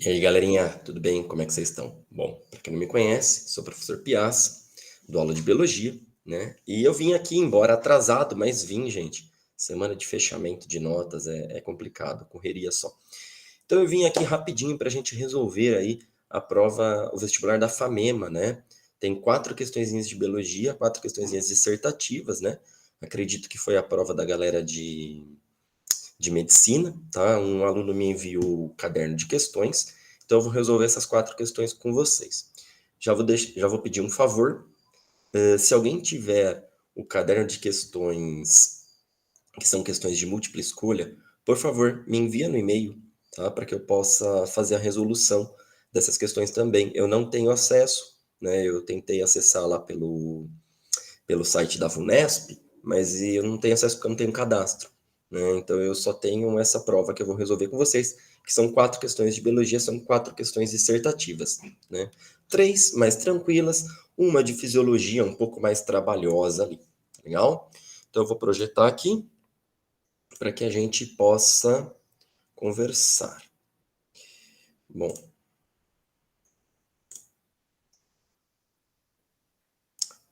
E aí, galerinha, tudo bem? Como é que vocês estão? Bom, para quem não me conhece, sou o professor Piazza, dou aula de biologia, né? E eu vim aqui, embora atrasado, mas vim, gente. Semana de fechamento de notas é complicado, correria só. Então eu vim aqui rapidinho para a gente resolver aí a prova, o vestibular da FAMEMA, né? Tem 4 questõezinhas de biologia, 4 questõezinhas dissertativas, né? Acredito que foi a prova da galera de medicina, tá? Um aluno me enviou o caderno de questões, então eu vou resolver essas 4 questões com vocês. Já vou pedir um favor, se alguém tiver o caderno de questões, que são questões de múltipla escolha, por favor, me envia no e-mail, tá? Para que eu possa fazer a resolução dessas questões também. Eu não tenho acesso, né? Eu tentei acessar lá pelo site da VUNESP, mas eu não tenho acesso porque eu não tenho cadastro, né? Então eu só tenho essa prova que eu vou resolver com vocês, que são 4 questões de biologia, são 4 questões dissertativas, né? 3 mais tranquilas, uma de fisiologia um pouco mais trabalhosa ali, legal? Então eu vou projetar aqui para que a gente possa conversar. Bom,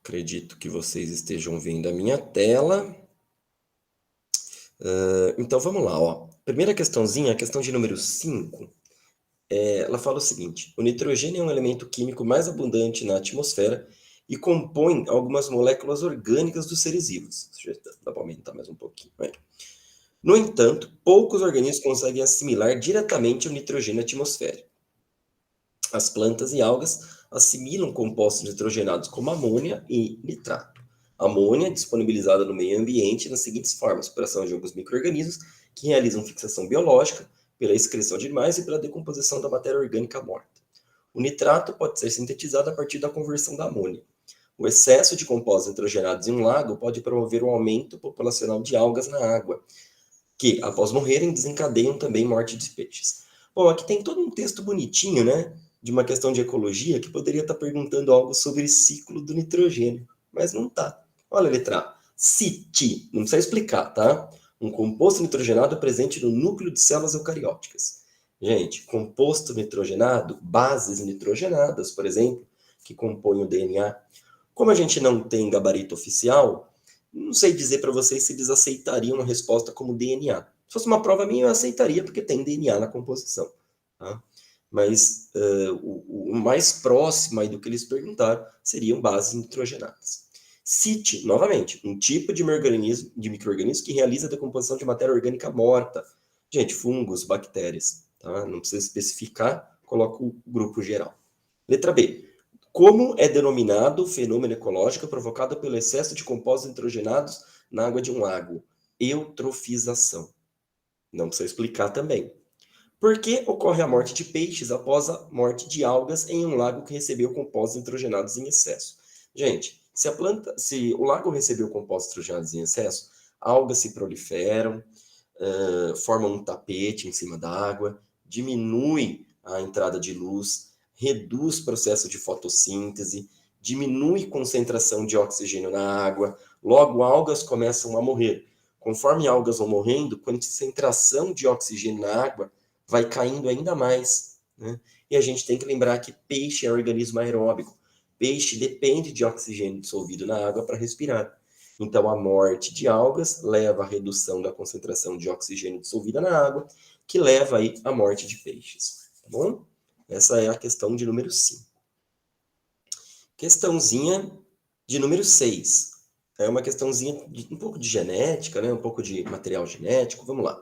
acredito que vocês estejam vendo a minha tela. Então vamos lá, ó. Primeira questãozinha, a questão de número 5. Ela fala o seguinte: o nitrogênio é um elemento químico mais abundante na atmosfera e compõe algumas moléculas orgânicas dos seres vivos. Dá para aumentar mais um pouquinho. Vai. No entanto, poucos organismos conseguem assimilar diretamente o nitrogênio atmosférico. As plantas e algas assimilam compostos nitrogenados como amônia e nitrato. A amônia é disponibilizada no meio ambiente nas seguintes formas: por ação de alguns micro-organismos que realizam fixação biológica, pela excreção de animais e pela decomposição da matéria orgânica morta. O nitrato pode ser sintetizado a partir da conversão da amônia. O excesso de compostos nitrogenados em um lago pode promover um aumento populacional de algas na água, que, após morrerem, desencadeiam também morte de peixes. Bom, aqui tem todo um texto bonitinho, né? De uma questão de ecologia que poderia estar perguntando algo sobre o ciclo do nitrogênio, mas não tá. Olha a letra A. CIT, não precisa explicar, tá? Um composto nitrogenado presente no núcleo de células eucarióticas. Gente, composto nitrogenado, bases nitrogenadas, por exemplo, que compõem o DNA. Como a gente não tem gabarito oficial, não sei dizer para vocês se eles aceitariam a resposta como DNA. Se fosse uma prova minha, eu aceitaria, porque tem DNA na composição. Tá? Mas o mais próximo aí do que eles perguntaram seriam bases nitrogenadas. CIT, novamente, um tipo de micro-organismo que realiza a decomposição de matéria orgânica morta. Gente, fungos, bactérias. Tá? Não precisa especificar, coloca o grupo geral. Letra B. Como é denominado o fenômeno ecológico provocado pelo excesso de compostos nitrogenados na água de um lago? Eutrofização. Não precisa explicar também. Por que ocorre a morte de peixes após a morte de algas em um lago que recebeu compostos nitrogenados em excesso? Gente, se o lago recebeu compostos nitrogenados em excesso, algas se proliferam, formam um tapete em cima da água, diminui a entrada de luz, reduz o processo de fotossíntese, diminui a concentração de oxigênio na água, logo algas começam a morrer. Conforme algas vão morrendo, a concentração de oxigênio na água vai caindo ainda mais, né? E a gente tem que lembrar que peixe é um organismo aeróbico. Peixe depende de oxigênio dissolvido na água para respirar. Então, a morte de algas leva à redução da concentração de oxigênio dissolvida na água, que leva aí à morte de peixes. Tá bom? Essa é a questão de número 5. Questãozinha de número 6. É uma questãozinha um pouco de genética, né? Um pouco de material genético. Vamos lá.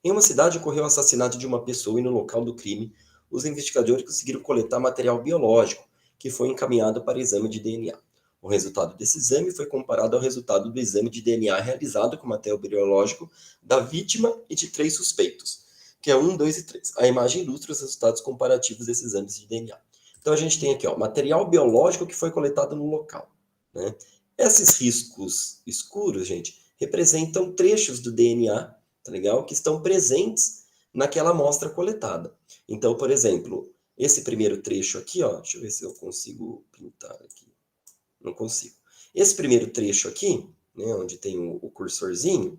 Em uma cidade ocorreu o assassinato de uma pessoa e no local do crime, os investigadores conseguiram coletar material biológico, que foi encaminhado para exame de DNA. O resultado desse exame foi comparado ao resultado do exame de DNA realizado com material biológico da vítima e de 3 suspeitos, que é 1, 2 e 3. A imagem ilustra os resultados comparativos desses exames de DNA. Então a gente tem aqui, ó, material biológico que foi coletado no local, né? Esses riscos escuros, gente, representam trechos do DNA, tá legal? Que estão presentes naquela amostra coletada. Então, por exemplo, esse primeiro trecho aqui, ó, deixa eu ver se eu consigo pintar aqui. Não consigo. Esse primeiro trecho aqui, né, onde tem o cursorzinho,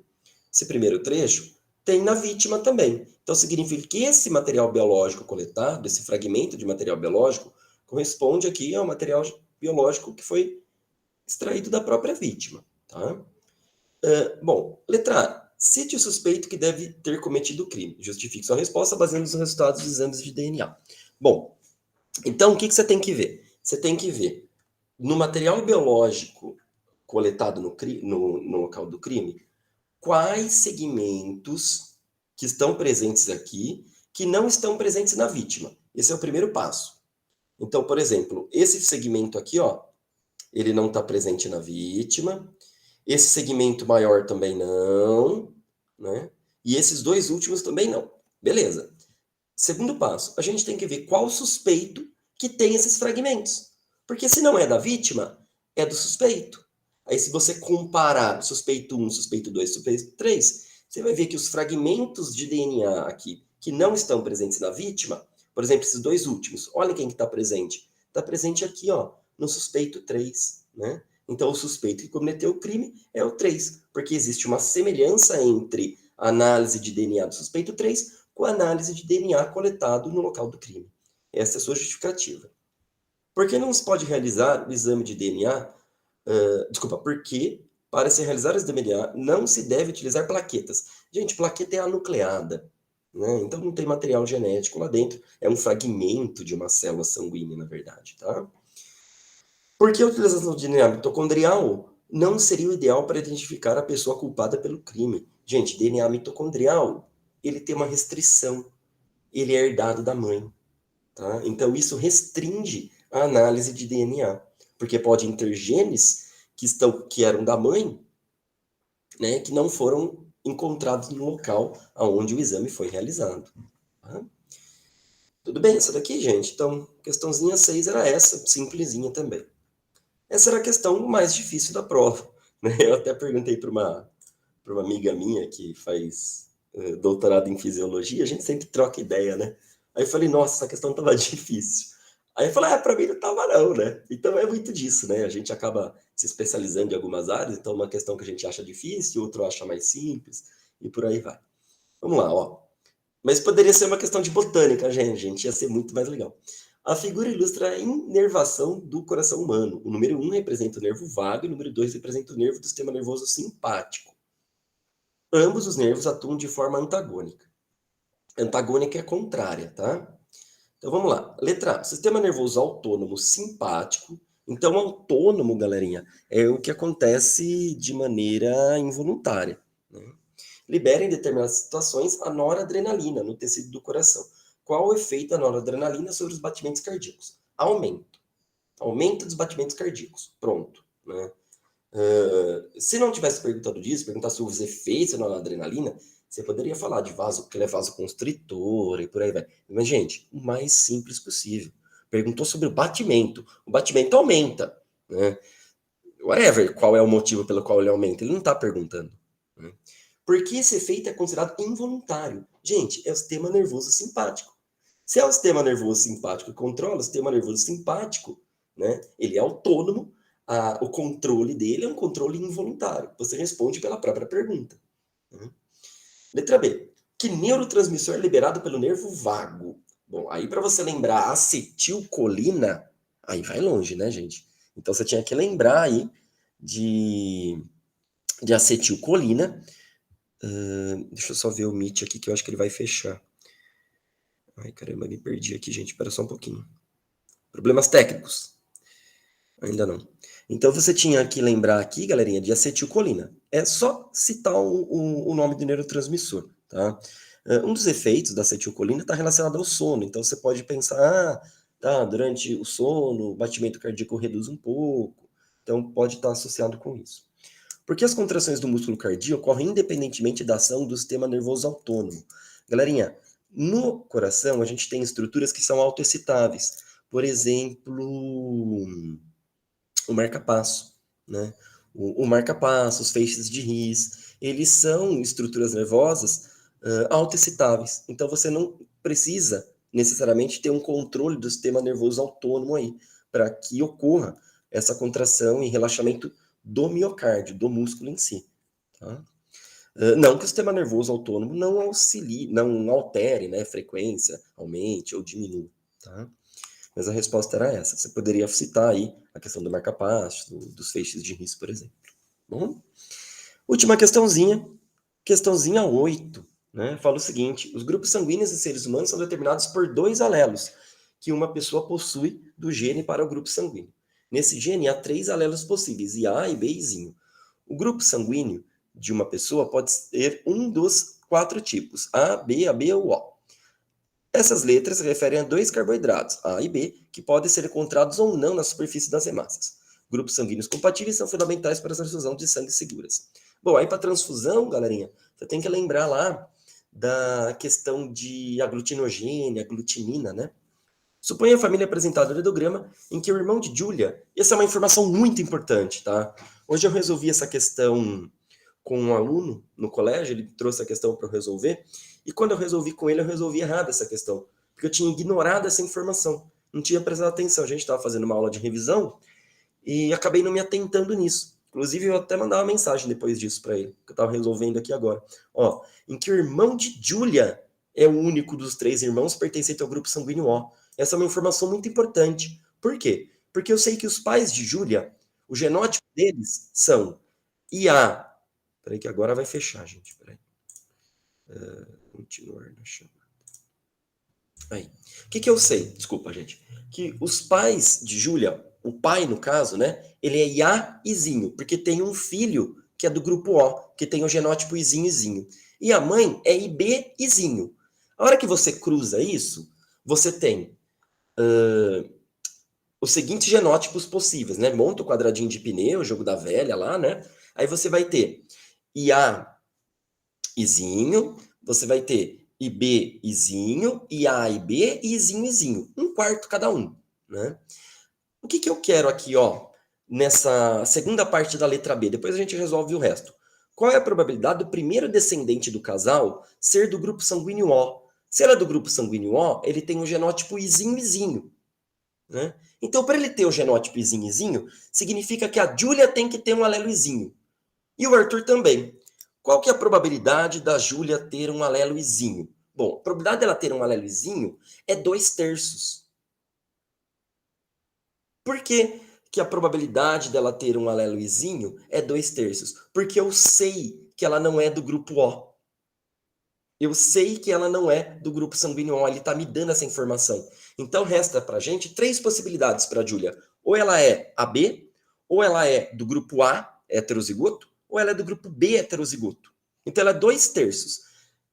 esse primeiro trecho, tem na vítima também. Então, significa que esse material biológico coletado, esse fragmento de material biológico, corresponde aqui ao material biológico que foi extraído da própria vítima. Tá? Bom, letra A. Cite o suspeito que deve ter cometido o crime. Justifique sua resposta baseando nos resultados dos exames de DNA. Bom, então o que você tem que ver? Você tem que ver no material biológico coletado no local do crime, quais segmentos que estão presentes aqui que não estão presentes na vítima. Esse é o primeiro passo. Então, por exemplo, esse segmento aqui, ó, ele não está presente na vítima. Esse segmento maior também não, né? E esses dois últimos também não. Beleza. Segundo passo, a gente tem que ver qual suspeito que tem esses fragmentos. Porque se não é da vítima, é do suspeito. Aí se você comparar suspeito 1, suspeito 2, suspeito 3, você vai ver que os fragmentos de DNA aqui que não estão presentes na vítima, por exemplo, esses dois últimos, olha quem está presente. Está presente aqui, ó, no suspeito 3, né? Então, o suspeito que cometeu o crime é o 3, porque existe uma semelhança entre a análise de DNA do suspeito 3 com a análise de DNA coletado no local do crime. Essa é a sua justificativa. Por que não se pode realizar o exame de DNA? Porque para se realizar o exame de DNA não se deve utilizar plaquetas. Gente, plaqueta é anucleada, né? Então não tem material genético lá dentro, é um fragmento de uma célula sanguínea, na verdade, tá? Por que a utilização de DNA mitocondrial não seria o ideal para identificar a pessoa culpada pelo crime? Gente, DNA mitocondrial, ele tem uma restrição. Ele é herdado da mãe, tá? Então isso restringe a análise de DNA, porque pode ter genes que eram da mãe, né, que não foram encontrados no local aonde o exame foi realizado. Tá? Tudo bem, essa daqui, gente. Então, questãozinha 6 era essa, simplesinha também. Essa era a questão mais difícil da prova, né? Eu até perguntei para uma amiga minha que faz doutorado em fisiologia, a gente sempre troca ideia, né? Aí eu falei, nossa, essa questão estava difícil. Aí eu falei, para mim não estava não, né? Então é muito disso, né? A gente acaba se especializando em algumas áreas, então uma questão que a gente acha difícil, outro acha mais simples, e por aí vai. Vamos lá, ó. Mas poderia ser uma questão de botânica, gente, ia ser muito mais legal. A figura ilustra a inervação do coração humano. O número 1 representa o nervo vago e o número 2 representa o nervo do sistema nervoso simpático. Ambos os nervos atuam de forma antagônica. Antagônica é contrária, tá? Então vamos lá. Letra A. Sistema nervoso autônomo simpático. Então, autônomo, galerinha, é o que acontece de maneira involuntária, né? Libera em determinadas situações a noradrenalina no tecido do coração. Qual o efeito da noradrenalina sobre os batimentos cardíacos? Aumento. Aumento dos batimentos cardíacos. Pronto, né? Se não tivesse perguntado disso, perguntar sobre os efeitos da noradrenalina, você poderia falar de que ele é vasoconstritor e por aí vai. Mas, gente, o mais simples possível. Perguntou sobre o batimento. O batimento aumenta, né? Whatever, qual é o motivo pelo qual ele aumenta? Ele não está perguntando, né? Porque esse efeito é considerado involuntário. Gente, é o sistema nervoso simpático. Se é o sistema nervoso simpático que controla, o sistema nervoso simpático, né, ele é autônomo, o controle dele é um controle involuntário. Você responde pela própria pergunta. Né? Letra B. Que neurotransmissor é liberado pelo nervo vago? Bom, aí para você lembrar acetilcolina, aí vai longe, né, gente? Então você tinha que lembrar aí de acetilcolina. Deixa eu só ver o Meet aqui, que eu acho que ele vai fechar. Ai, caramba, me perdi aqui, gente. Espera só um pouquinho. Problemas técnicos. Ainda não. Então você tinha que lembrar aqui, galerinha, de acetilcolina. É só citar o nome do neurotransmissor, tá? Um dos efeitos da acetilcolina está relacionado ao sono. Então você pode pensar, tá, durante o sono, o batimento cardíaco reduz um pouco. Então pode estar associado com isso. Porque as contrações do músculo cardíaco ocorrem independentemente da ação do sistema nervoso autônomo. Galerinha, no coração a gente tem estruturas que são autoexcitáveis. Por exemplo, o marca-passo, né? O marca-passo, os feixes de His, eles são estruturas nervosas autoexcitáveis. Então você não precisa necessariamente ter um controle do sistema nervoso autônomo aí, para que ocorra essa contração e relaxamento do miocárdio, do músculo em si. Tá? Não que o sistema nervoso autônomo não auxilie, não altere, né, frequência, aumente ou diminua, tá? Mas a resposta era essa. Você poderia citar aí a questão do marca-passo, dos feixes de Riss, por exemplo. Bom, última questãozinha 8, né? Fala o seguinte: os grupos sanguíneos em seres humanos são determinados por 2 alelos que uma pessoa possui do gene para o grupo sanguíneo. Nesse gene há 3 alelos possíveis, IA, IB e Zinho. O grupo sanguíneo de uma pessoa pode ter um dos 4 tipos, A, B, AB ou O. Essas letras se referem a 2 carboidratos, A e B, que podem ser encontrados ou não na superfície das hemácias. Grupos sanguíneos compatíveis são fundamentais para a transfusão de sangue seguras. Bom, aí para transfusão, galerinha, você tem que lembrar lá da questão de aglutinogênio, aglutinina, né? Suponha a família apresentada no ideograma em que o irmão de Julia... Essa é uma informação muito importante, tá? Hoje eu resolvi essa questão com um aluno no colégio, ele trouxe a questão para eu resolver, e quando eu resolvi com ele, eu resolvi errado essa questão, porque eu tinha ignorado essa informação, não tinha prestado atenção. A gente estava fazendo uma aula de revisão e acabei não me atentando nisso. Inclusive, eu até mandar uma mensagem depois disso para ele, que eu estava resolvendo aqui agora. Ó, em que o irmão de Julia é o único dos 3 irmãos pertencente ao grupo sanguíneo O. Essa é uma informação muito importante. Por quê? Porque eu sei que os pais de Julia, o genótipo deles são IA. Peraí que agora vai fechar, gente. Peraí. Continuar na chamada. Aí. O que eu sei? Desculpa, gente. Que os pais de Júlia, o pai, no caso, né? Ele é IA e Zinho, porque tem um filho que é do grupo O, que tem o genótipo Izinho e Zinho. E a mãe é IB e Zinho. A hora que você cruza isso, você tem os seguintes genótipos possíveis, né? Monta o quadradinho de pneu, jogo da velha lá, né? Aí você vai ter IA Izinho, você vai ter IB Izinho, IA e B e Izinho Izinho. Um quarto cada um, né? O que eu quero aqui, ó, nessa segunda parte da letra B? Depois a gente resolve o resto. Qual é a probabilidade do primeiro descendente do casal ser do grupo sanguíneo O? Se ela é do grupo sanguíneo O, ele tem o genótipo Izinho Izinho, né? Então, para ele ter o genótipo Izinho Izinho, significa que a Júlia tem que ter um alelo Izinho. E o Arthur também. Qual que é a probabilidade da Júlia ter um alelo Izinho? Bom, a probabilidade dela ter um alelo Izinho é 2/3. Por que, que a probabilidade dela ter um alelo Izinho é 2/3? Porque eu sei que ela não é do grupo O. Eu sei que ela não é do grupo sanguíneo O. Ele está me dando essa informação. Então, resta para a gente 3 possibilidades para a Júlia. Ou ela é AB, ou ela é do grupo A, heterozigoto, ou ela é do grupo B, heterozigoto. Então, ela é 2/3.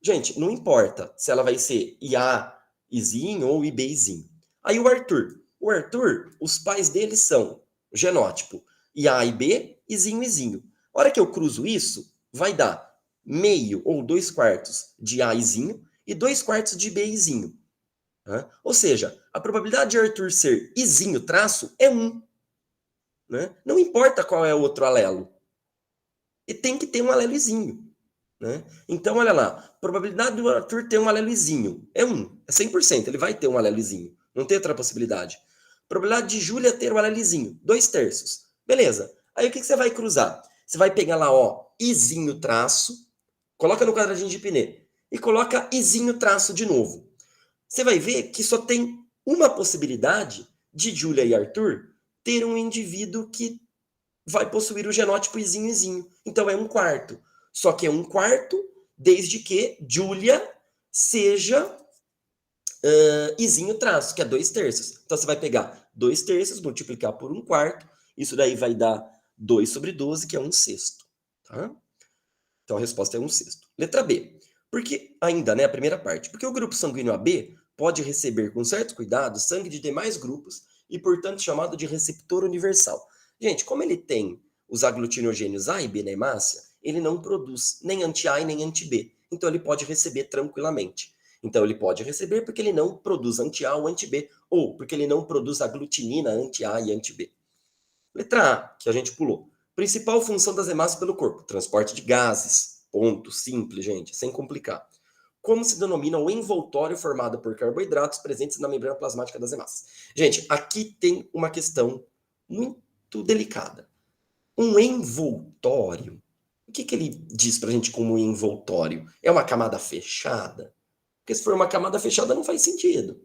Gente, não importa se ela vai ser IA Izinho ou IB Izinho. Aí o Arthur. O Arthur, os pais dele são genótipo IA e B, Izinho Izinho. A hora que eu cruzo isso, vai dar meio ou 2/4 de Azinho e 2/4 de Bzinho. Né? Ou seja, a probabilidade de Arthur ser Izinho traço é 1. Né? Não importa qual é o outro alelo. E tem que ter um alelozinho. Né? Então, olha lá, a probabilidade do Arthur ter um alelozinho é 1. É 100%, ele vai ter um alelozinho. Não tem outra possibilidade. A probabilidade de Júlia ter um alelozinho, 2/3. Beleza. Aí o que você vai cruzar? Você vai pegar lá, ó, Izinho traço, coloca no quadradinho de Pinet e coloca Izinho traço de novo. Você vai ver que só tem uma possibilidade de Júlia e Arthur ter um indivíduo que vai possuir o genótipo Izinho Izinho. Então é 1/4. Só que é 1/4 desde que Júlia seja Izinho traço, que é 2/3. Então você vai pegar 2/3, multiplicar por 1/4, isso daí vai dar 2/12, que é 1/6. Tá? Então a resposta é 1/6. Letra B. Porque, ainda, né, a primeira parte, porque o grupo sanguíneo AB pode receber com certo cuidado sangue de demais grupos e, portanto, chamado de receptor universal. Gente, como ele tem os aglutinogênios A e B na hemácia, ele não produz nem anti-A e nem anti-B. Então ele pode receber tranquilamente. Então ele pode receber porque ele não produz anti-A ou anti-B, ou porque ele não produz aglutinina anti-A e anti-B. Letra A, que a gente pulou. Principal função das hemácias pelo corpo: transporte de gases. Ponto. Simples, gente, sem complicar. Como se denomina o envoltório formado por carboidratos presentes na membrana plasmática das hemácias? Gente, aqui tem uma questão muito delicada. Um envoltório o que ele diz para a gente como envoltório? É uma camada fechada? Porque se for uma camada fechada não faz sentido.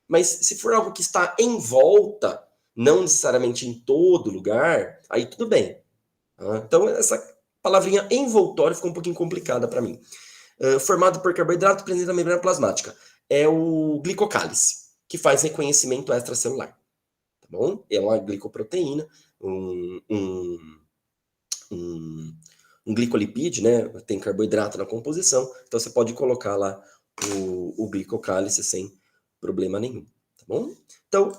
Mas se for algo que está em volta, não necessariamente em todo lugar, aí tudo bem. Então essa palavrinha envoltório ficou um pouquinho complicada para mim. Formado por carboidrato presente na membrana plasmática. É o glicocálice, que faz reconhecimento extracelular. Tá bom? É uma glicoproteína, um glicolipídio, né? Tem carboidrato na composição, então você pode colocar lá o glicocálice sem problema nenhum, tá bom? Então,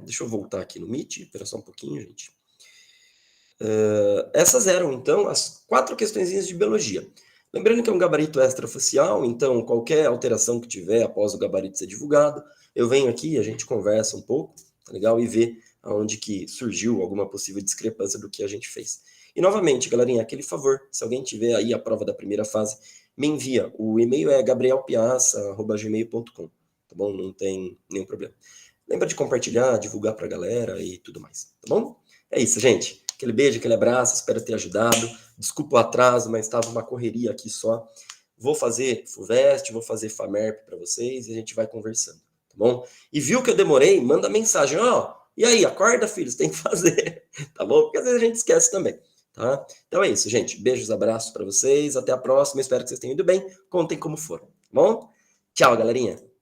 deixa eu voltar aqui no Meet, espera só um pouquinho, gente. Essas eram, então, as 4 questõezinhas de biologia. Lembrando que é um gabarito extrafacial, então qualquer alteração que tiver após o gabarito ser divulgado, eu venho aqui, a gente conversa um pouco, tá legal? E vê aonde que surgiu alguma possível discrepância do que a gente fez. E novamente, galerinha, aquele favor, se alguém tiver aí a prova da primeira fase, me envia. O e-mail é gabrielpiaça@gmail.com, tá bom? Não tem nenhum problema. Lembra de compartilhar, divulgar pra galera e tudo mais, tá bom? É isso, gente. Aquele beijo, aquele abraço, espero ter ajudado. Desculpa o atraso, mas estava uma correria aqui só. Vou fazer FUVEST, vou fazer FAMERP para vocês e a gente vai conversando, tá bom? E viu que eu demorei? Manda mensagem, ó. E aí, acorda, filhos, tem que fazer, tá bom? Porque às vezes a gente esquece também, tá? Então é isso, gente. Beijos, abraços para vocês. Até a próxima. Espero que vocês tenham ido bem. Contem como for, tá bom? Tchau, galerinha.